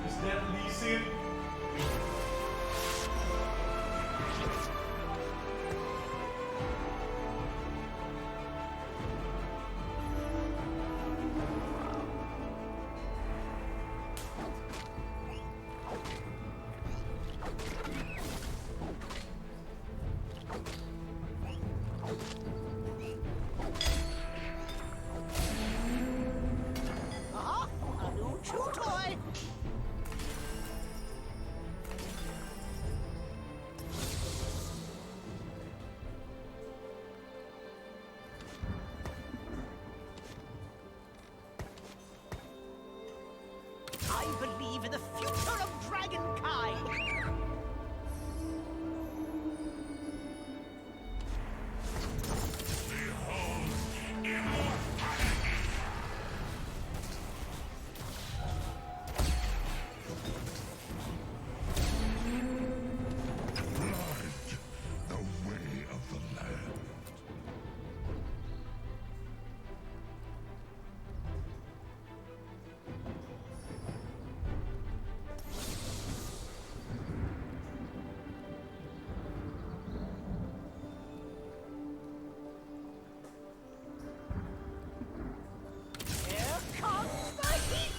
Is that Lee Sin? A new chew toy! I believe in the future of dragonkind! The way of the land. Here comes the heat!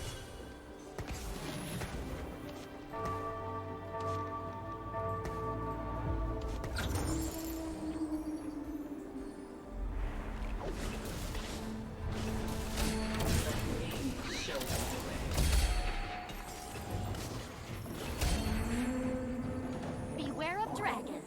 Beware of dragons.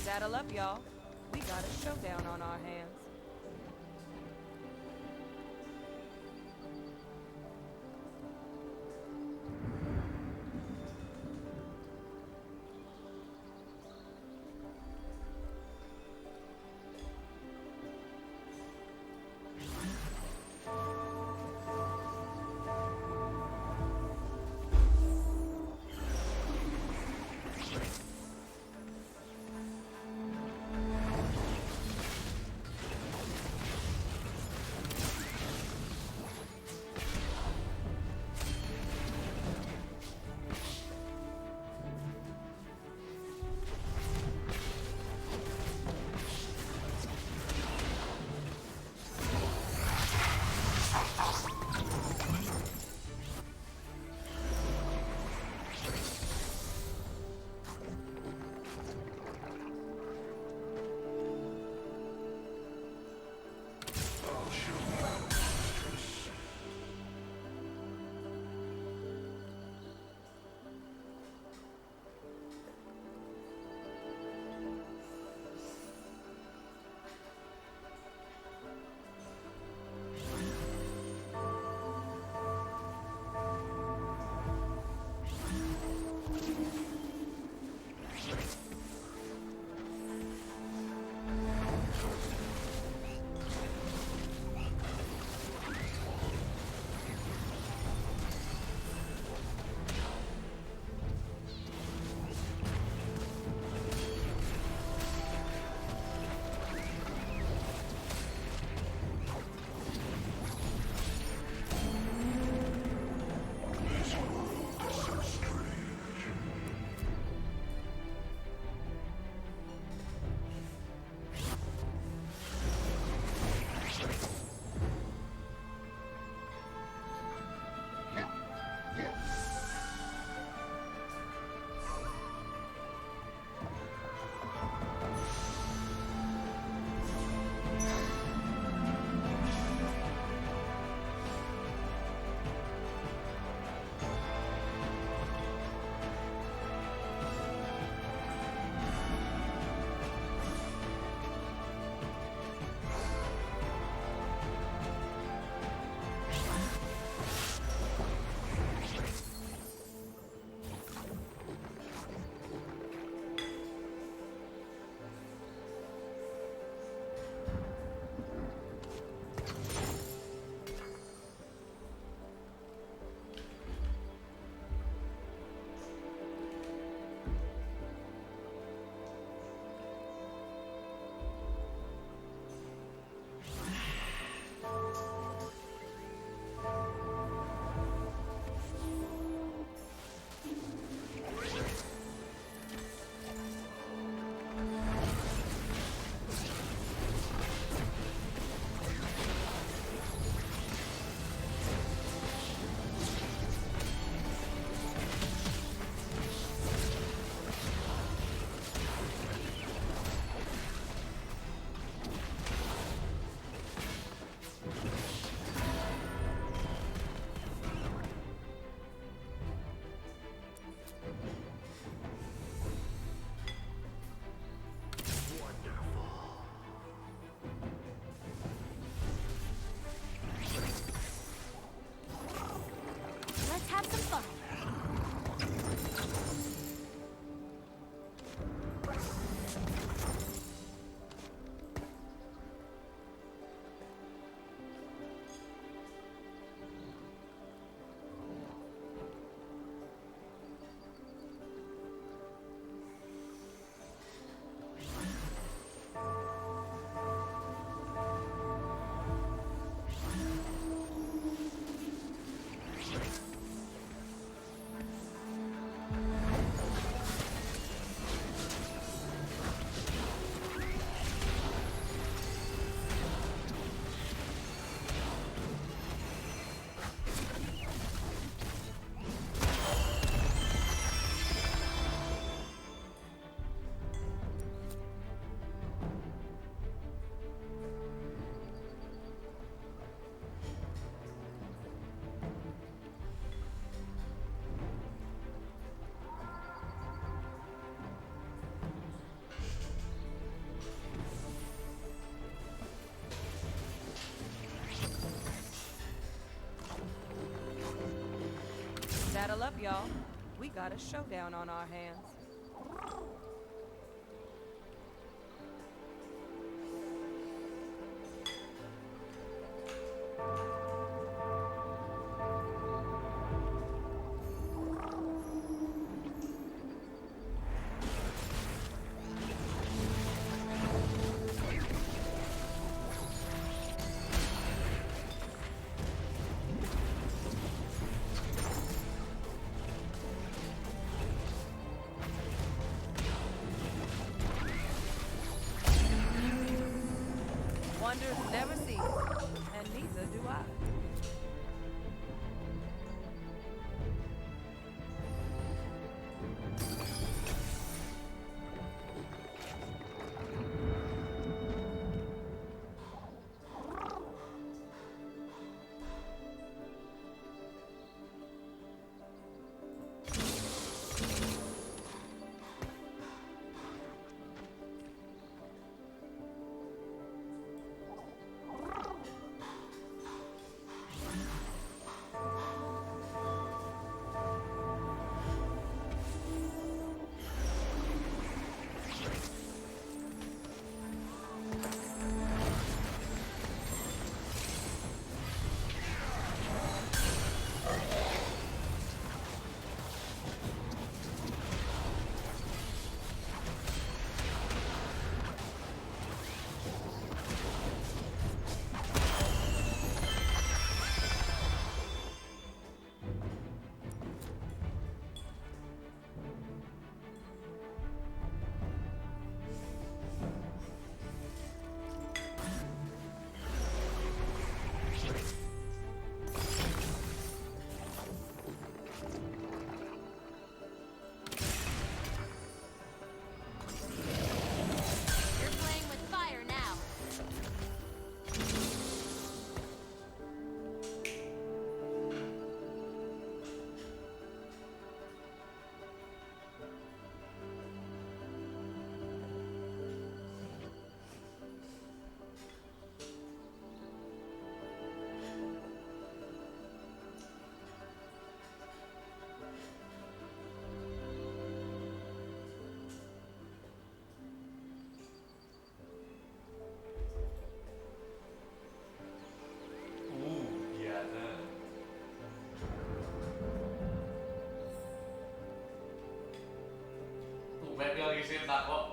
Saddle up, y'all. We got a showdown on our hands. Saddle up, y'all. We got a showdown on our hands. Wonders never cease, and neither do I. Cerita kok.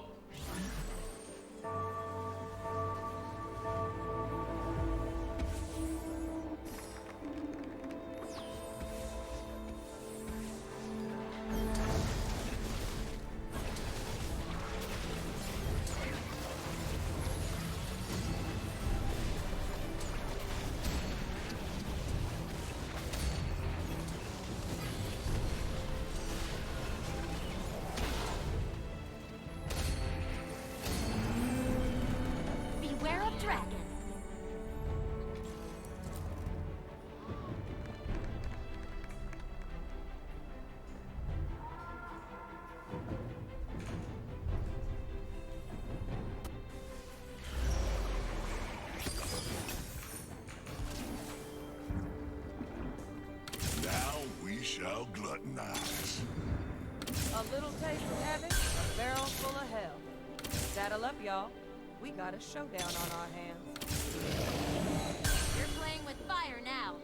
Shall gluttonize. A little taste of heaven, a barrel full of hell. Saddle up, y'all. We got a showdown on our hands. You're playing with fire now.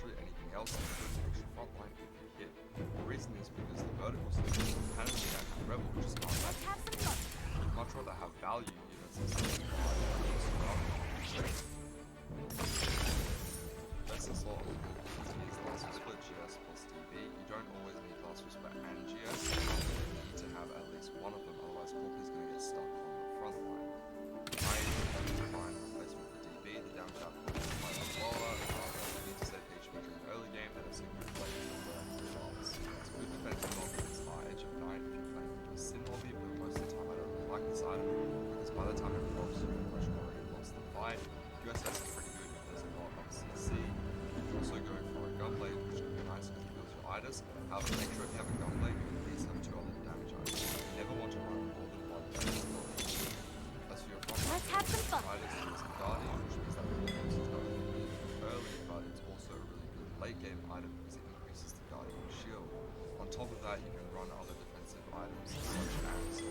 literally anything else and put an extra front line if you hit. The reason is because the vertical system of Canoneers and Revel just aren't that. Let's have some fun. You'd much rather have value units and something Best of slot is last whisper GS plus DB. You don't always need last whisper and GS. You need to have at least one of them, otherwise Corki is going to get stuck on the front line. I find replacement for DB, the damage output is quite lower. You need to stay patient during the early game and also good play it's good defensive lobby is edge of 9 if you're playing into a sim lobby, but most of the time I don't really like this item because by the time it drops you've pretty much already lost the fight. USS is pretty good if there's a lot of CC. You can also go for a gunblade, which can be nice because it builds your itis. However, make sure if you have a gunblade, you can at least have 2 other damage items. You never want to run more than 1 damage lobby. As for your front line, Let's have some fun. itis is a guardian, which means that all monsters don't really early, but it's also a really good late game item because it increases the guardian shield. On top of that, you can run other defensive items such as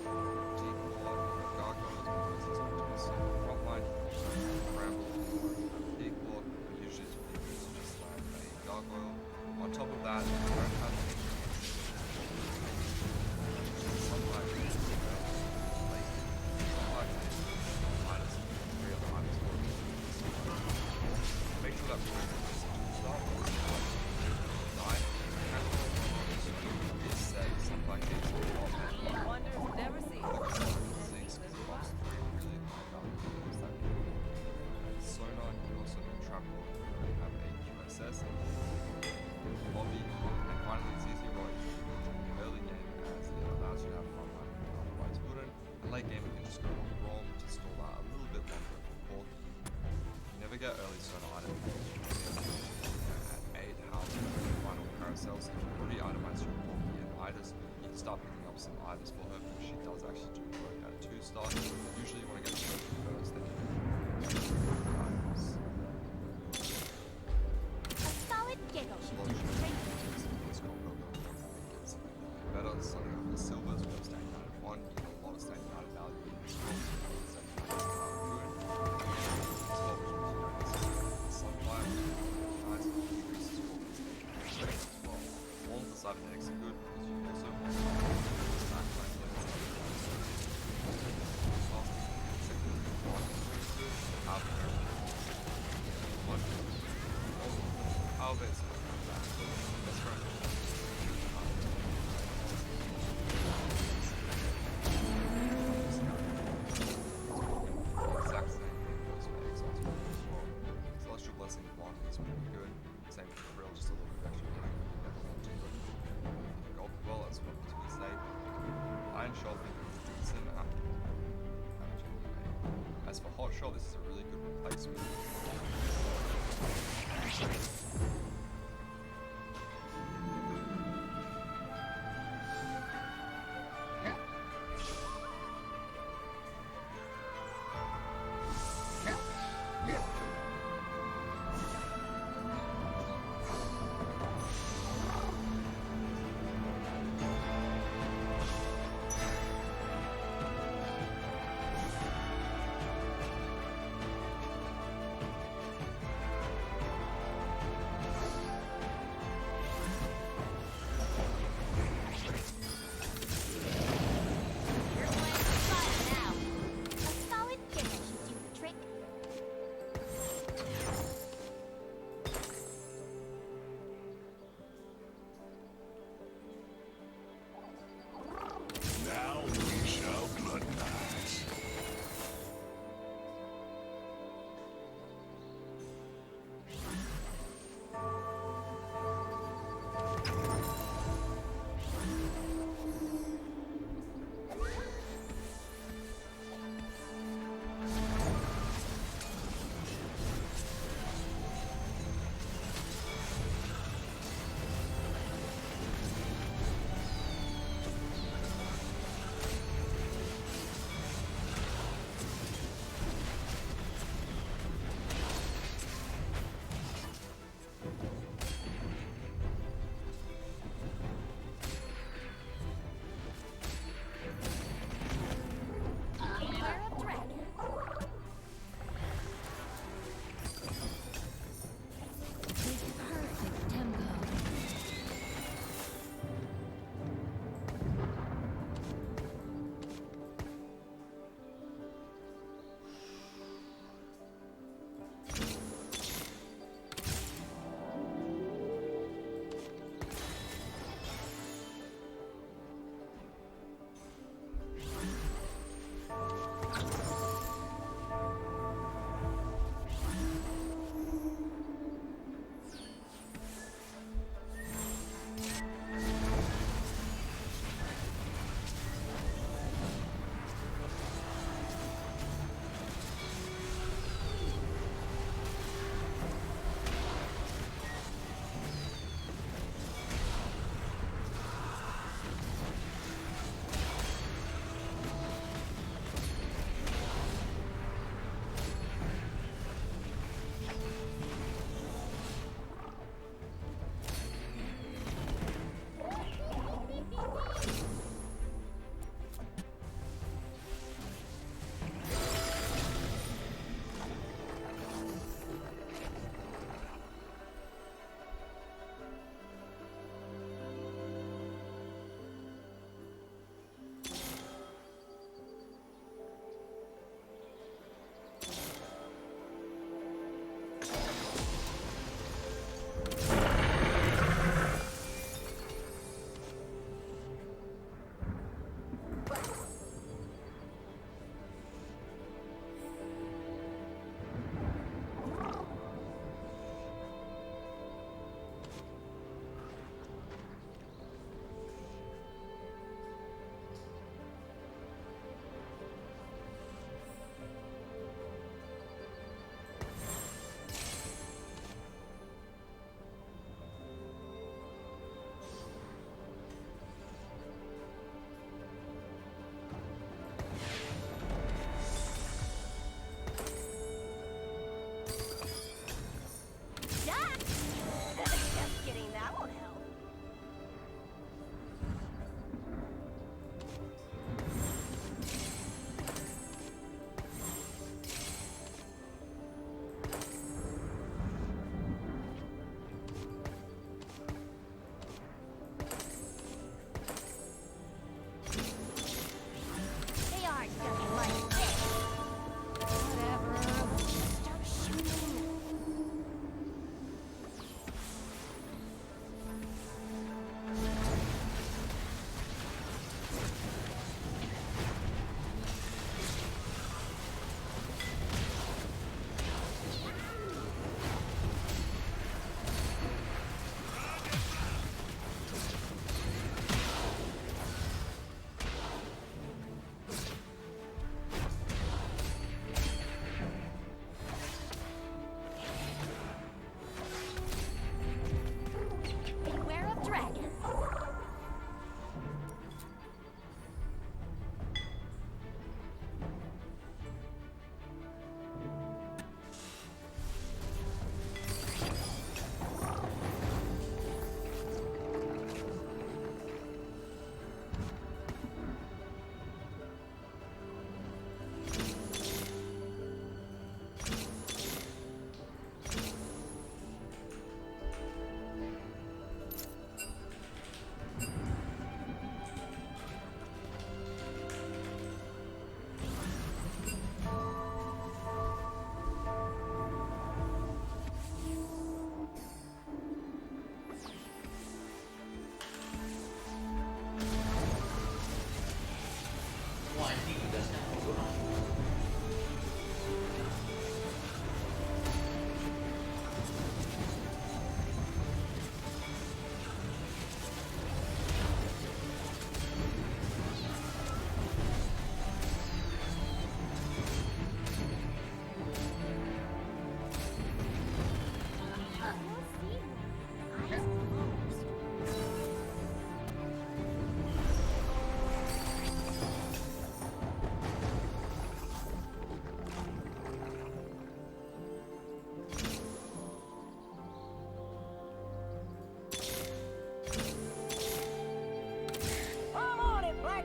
deep ward, gargoyles, because it's going to be so front line. Ramble deep ward, but usually it's really good to just land a gargoyle. On top of that, you don't have any sunlight is late. Sunlight is minus 3 other items. Make sure that we're start die. Set sunlight is Wonders never cease. Sonar, you can also do trap wall, you have a QSS, lobby, and finally it's easy right during the early game as it allows you to have fun like you otherwise wouldn't. And late game you can just go on ROM to stall out a little bit longer for Corki. You never get early sonar item at 8 hours final carousels, so if you already itemized your Corki and itis, you can start picking up some itis for her because she does actually do work at 2 star. Usually you want to get the Corki first, then you can items. A solid giggle should do the trick. Better starting off with silvers, we have staying 9 and 1, you get a lot of staying 9 value in this one, sunfire, nice, increases your as well. All of the cybernetics are good because you also want to stack like this. However, it's that's right. Exact same thing goes for Exil's as well. Celestial Blessing 1 is pretty good. Same for Krill, just a little bit extra rank. You never want to go for the gold well as well as we say. Iron Shot is decent at damage anyway. As for Hot Shot, this is a really good replacement.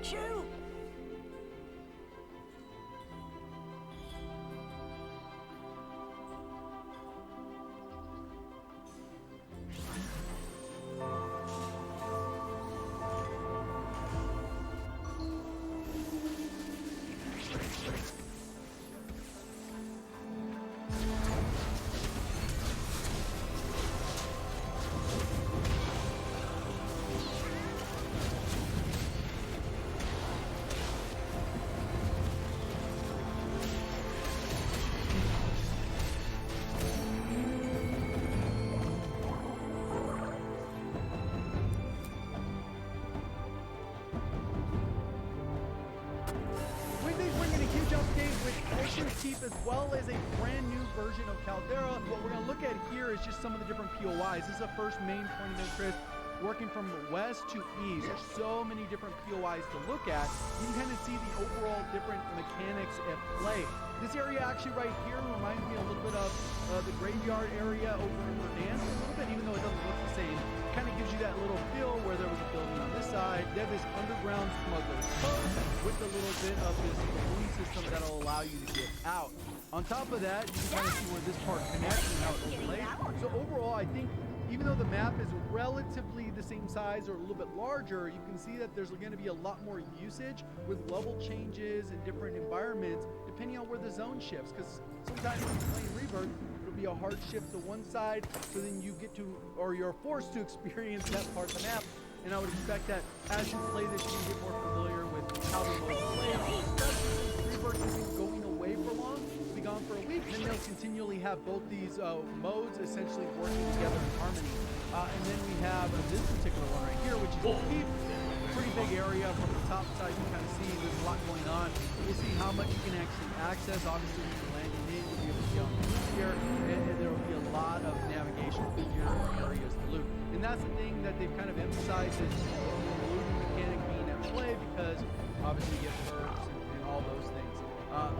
Achoo! As well as a brand new version of Caldera. What we're going to look at here is just some of the different POIs. This is the first main point of interest, working from west to east. There's so many different POIs to look at. You can kind of see the overall different mechanics at play. This area actually right here reminds me a little bit of the graveyard area over in Verdansk a little bit, even though it doesn't look the same. Kind of gives you that little feel where there was a building on this side. They have this underground smuggler's cove with a little bit of this balloon system that'll allow you to get out. On top of that, you can kind of see where this part connects and how it overlays. So overall, I think even though the map is relatively the same size or a little bit larger, you can see that there's going to be a lot more usage with level changes and different environments depending on where the zone shifts. Because sometimes when you're playing Rebirth, it'll be a hard shift to one side, so then you get to, or you're forced to experience that part of the map. And I would expect that as you play this, you can get more familiar with how the modes play. Rebirth isn't going away for long. It'll be gone for a week, and they'll continually have both these modes essentially working together in harmony. And then we have this particular one right here, which is a pretty big area from the top side. You can kind of see there's a lot going on. We'll see how much you can actually access. Obviously, when you're landing in, you'll be able to see on the loot here, and there will be a lot of navigation through your areas to loot. And that's the thing that they've kind of emphasized is the looting mechanic being at play, because obviously you get perks and all those things.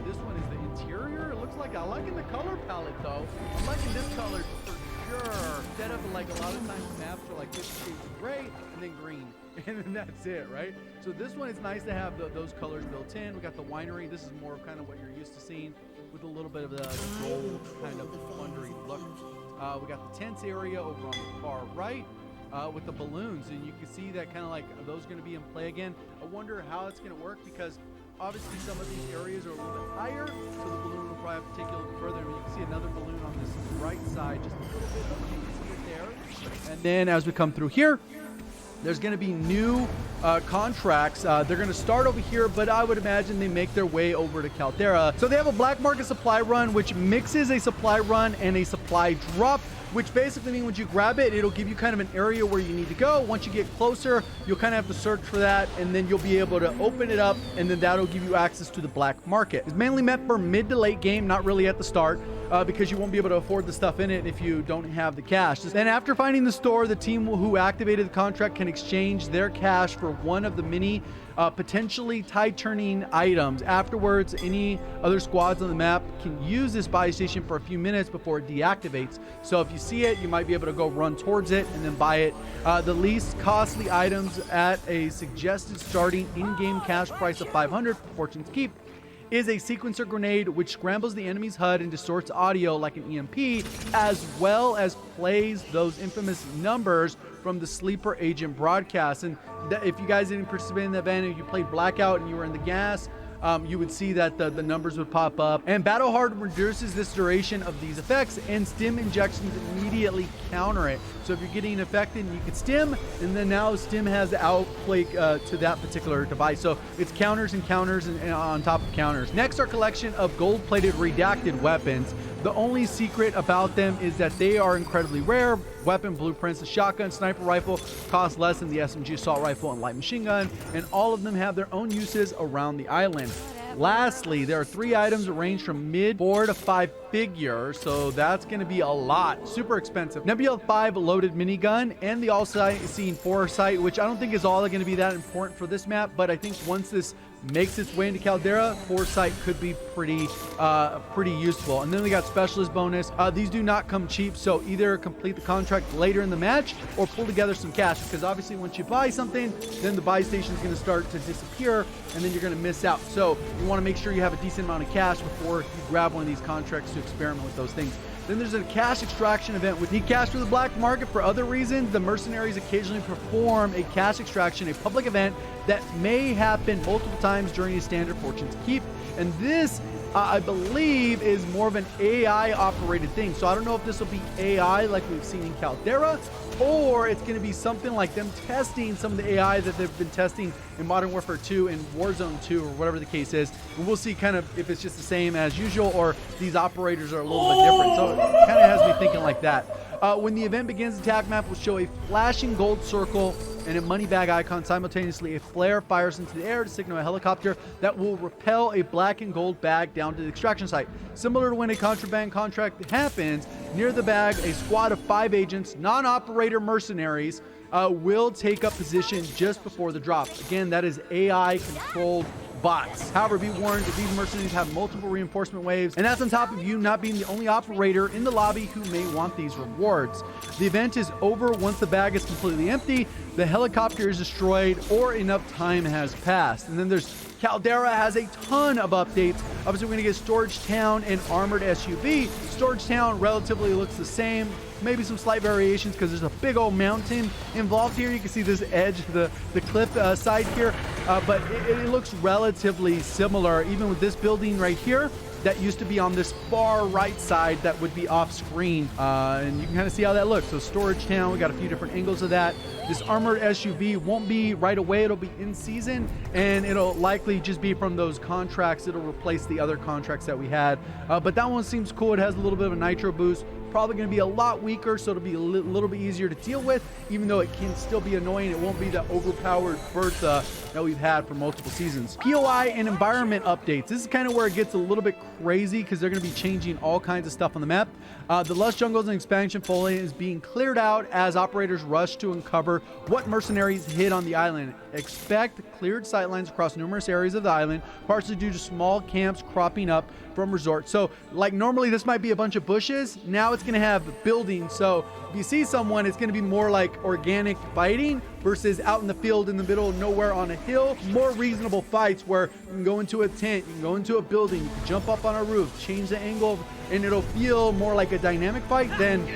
This one is the interior. It looks like I'm liking the color palette though. I'm liking this color for sure. Instead of like a lot of times maps are like 50 shades of gray and then green, and then that's it, right? So this one is nice to have those colors built in. We got the winery. This is more of kind of what you're used to seeing, with a little bit of the gold kind of wondery look. We got the tents area over on the far right with the balloons, and you can see that kind of like, are those going to be in play again? I wonder how it's going to work, because obviously some of these areas are a little bit higher, so the balloon will probably have to take you a little bit further. And you can see another balloon on this right side, just a little bit up. You can see it there. And then as we come through here, there's going to be new contracts. They're going to start over here, but I would imagine they make their way over to Caldera. So they have a black market supply run, which mixes a supply run and a supply drop, which basically means once you grab it, it'll give you kind of an area where you need to go. Once you get closer, you'll kind of have to search for that, and then you'll be able to open it up, and then that'll give you access to the black market. It's mainly meant for mid to late game, not really at the start, because you won't be able to afford the stuff in it if you don't have the cash. Then after finding the store, the team who activated the contract can exchange their cash for one of the many potentially tide-turning items. Afterwards, any other squads on the map can use this buy station for a few minutes before it deactivates. So if you see it, you might be able to go run towards it and then buy it. The least costly items at a suggested starting in-game cash price of 500 for Fortune's Keep is a sequencer grenade, which scrambles the enemy's HUD and distorts audio like an EMP, as well as plays those infamous numbers from the sleeper agent broadcast. And if you guys didn't participate in that event, if you played Blackout and you were in the gas, you would see that the numbers would pop up. And Battle Hard reduces this duration of these effects, and stim injections immediately counter it. So if you're getting affected, you can stim, and then now stim has the outplay to that particular device. So it's counters and counters and on top of counters. Next, our collection of gold-plated redacted weapons. The only secret about them is that they are incredibly rare. Weapon blueprints: the shotgun, sniper rifle cost less than the SMG assault rifle and light machine gun, and all of them have their own uses around the island. Lastly, there are 3 items that range from mid 4 to 5 figure, so that's going to be a lot. Super expensive. Nebula 5 loaded minigun and the all-seeing foresight, which I don't think is all going to be that important for this map, but I think once this makes its way into Caldera, foresight could be pretty useful. And then we got specialist bonus. These do not come cheap, so either complete the contract later in the match or pull together some cash, because obviously once you buy something, then the buy station is going to start to disappear and then you're going to miss out. So you want to make sure you have a decent amount of cash before you grab one of these contracts to experiment with those things. Then there's a cash extraction event. With need cash for the black market for other reasons, the mercenaries occasionally perform a cash extraction, a public event that may happen multiple times during a standard Fortune's Keep. And this, I believe, is more of an AI operated thing. So I don't know if this will be AI like we've seen in Caldera, or it's going to be something like them testing some of the AI that they've been testing in Modern Warfare 2 and Warzone 2, or whatever the case is. And we'll see kind of if it's just the same as usual or these operators are a little bit different. So it kind of has me thinking like that. When the event begins, the attack map will show a flashing gold circle and a money bag icon. Simultaneously, a flare fires into the air to signal a helicopter that will repel a black and gold bag down to the extraction site. Similar to when a contraband contract happens, near the bag, a squad of 5 agents, non-operator mercenaries, will take up position just before the drop. Again, that is AI-controlled bots. However, be warned that these mercenaries have multiple reinforcement waves, and that's on top of you not being the only operator in the lobby who may want these rewards. The event is over once the bag is completely empty, the helicopter is destroyed, or enough time has passed. And then there's Caldera has a ton of updates. Obviously, we're going to get Storage Town and Armored SUV. Storage Town relatively looks the same. Maybe some slight variations because there's a big old mountain involved here. You can see this edge, the cliff side here, but it looks relatively similar. Even with this building right here, that used to be on this far right side that would be off screen, and you can kind of see how that looks. So Storage Town, we got a few different angles of that. This Armored SUV won't be right away, it'll be in season, and it'll likely just be from those contracts. It'll replace the other contracts that we had, but that one seems cool. It has a little bit of a nitro boost. Probably going to be a lot weaker, so it'll be a little bit easier to deal with, even though it can still be annoying. It won't be the overpowered Bertha that we've had for multiple seasons. POI and environment updates. This is kind of where it gets a little bit crazy because they're going to be changing all kinds of stuff on the map. The lush jungles and expansion foliage is being cleared out as operators rush to uncover what mercenaries hid on the island. Expect cleared sightlines across numerous areas of the island, partially due to small camps cropping up from resorts. So like normally this might be a bunch of bushes, now it's going to have buildings. So if you see someone, it's going to be more like organic fighting versus out in the field in the middle of nowhere on a hill. More reasonable fights where you can go into a tent, you can go into a building, you can jump up on a roof, change the angle, and it'll feel more like a dynamic fight than,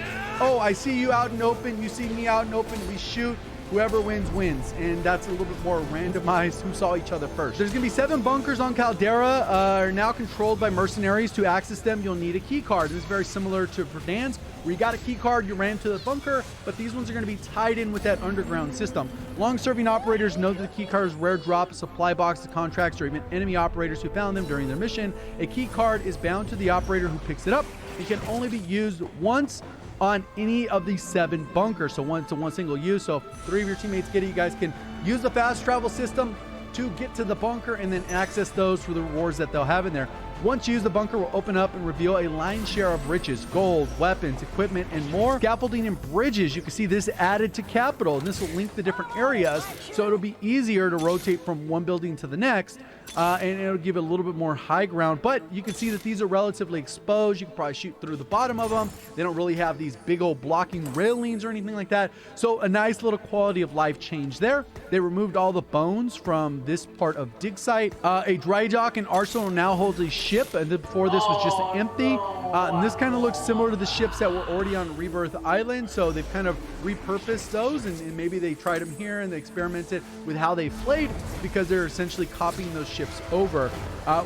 oh, I see you out in open, you see me out in open, we shoot. Whoever wins, wins. And that's a little bit more randomized who saw each other first. There's going to be 7 bunkers on Caldera, are now controlled by mercenaries. To access them, you'll need a key card. This is very similar to Verdansk, where you got a key card, you ran to the bunker, but these ones are going to be tied in with that underground system. Long-serving operators know that the key card is rare drop, supply boxes, contracts, or even enemy operators who found them during their mission. A key card is bound to the operator who picks it up. It can only be used once on any of these 7 bunkers, so one single use. So if 3 of your teammates get it, you guys can use the fast travel system to get to the bunker and then access those for the rewards that they'll have in there. Once used, the bunker will open up and reveal a lion's share of riches, gold, weapons, equipment, and more. Scaffolding and bridges, you can see this added to Capital, and this will link the different areas, so it'll be easier to rotate from one building to the next, and it'll give it a little bit more high ground. But you can see that these are relatively exposed. You can probably shoot through the bottom of them. They don't really have these big old blocking railings or anything like that, so a nice little quality of life change there. They removed all the bones from this part of dig site. A dry dock and arsenal now holds a ship, and before this was just empty, and this kind of looks similar to the ships that were already on Rebirth Island, so they've kind of repurposed those, and maybe they tried them here and they experimented with how they played, because they're essentially copying those ships over,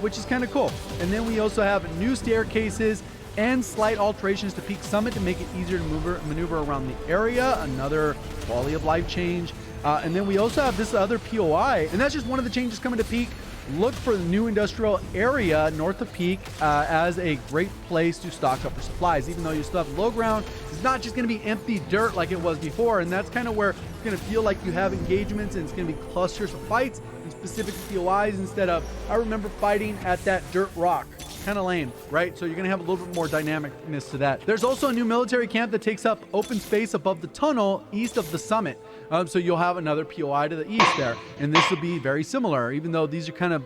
which is kind of cool. And then we also have new staircases and slight alterations to Peak Summit to make it easier to maneuver around the area, another quality of life change. And then we also have this other POI, and that's just one of the changes coming to Peak. Look for the new industrial area north of Peak as a great place to stock up for supplies. Even though you still have low ground, it's not just going to be empty dirt like it was before, and that's kind of where it's going to feel like you have engagements, and it's going to be clusters of fights and specific POIs instead of, I remember fighting at that dirt rock. kind of lame, right? So you're going to have a little bit more dynamicness to that. There's also a new military camp that takes up open space above the tunnel east of the summit. So you'll have another POI to the east there. And this will be very similar, even though these are kind of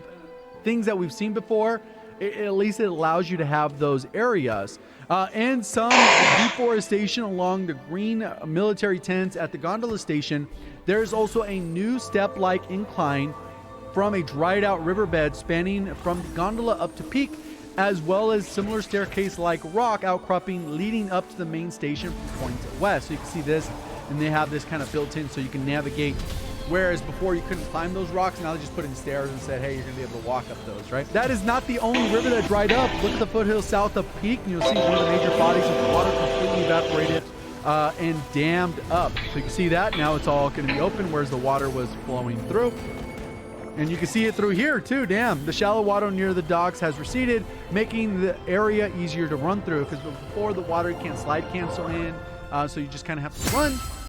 things that we've seen before. At least it allows you to have those areas. And some deforestation along the green military tents at the gondola station. There's also a new step-like incline from a dried out riverbed spanning from the gondola up to peak, as well as similar staircase-like rock outcropping leading up to the main station from point to west. So you can see this, and they have this kind of built in so you can navigate. Whereas before you couldn't climb those rocks, now they just put in stairs and said, hey, you're gonna be able to walk up those, right? That is not the only river that dried up. Look at the foothills south of Peak, and you'll see one of the major bodies of water completely evaporated and dammed up. So you can see that now it's all gonna be open, whereas the water was flowing through. And you can see it through here too, damn. The shallow water near the docks has receded, making the area easier to run through, because before the water can't slide cancel in, so you just kind of have to run.